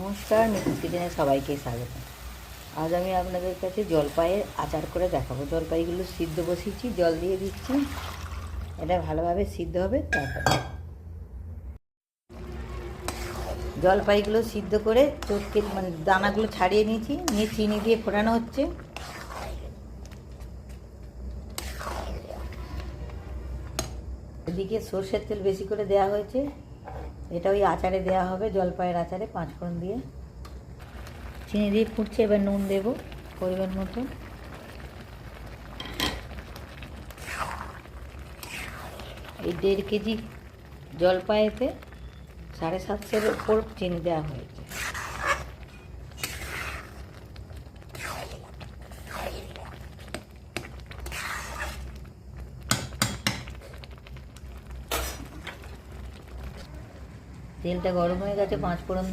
নমস্কার, মিসেস কিচেনে সবাইকে স্বাগত। আজ আমি আপনাদের কাছে জলপাইয়ের আচার করে দেখাবো। জলপাইগুলো সিদ্ধ বসিয়েছি, জল দিয়ে দিচ্ছি, এটা ভালোভাবে সিদ্ধ হবে। তারপর জলপাইগুলো সিদ্ধ করে চটকে মানে দানাগুলো ছাড়িয়ে নিয়েছি, নিয়ে চিনি দিয়ে ফোটানো হচ্ছে। এদিকে সর্ষের তেল বেশি করে দেওয়া হয়েছে, এটা ওই আচারে দেওয়া হবে, জলপাইয়ের আচারে 5 ফোড়ন দিয়ে। চিনি দিয়ে ফুটছে, এবার নুন দেবো পরিমাণ মতো। এই 1.5 কেজি জলপাইতে 750-এর উপর চিনি দেওয়া হয়েছে। তেলটা গরম হয়ে গেছে, 5 ফোড়ন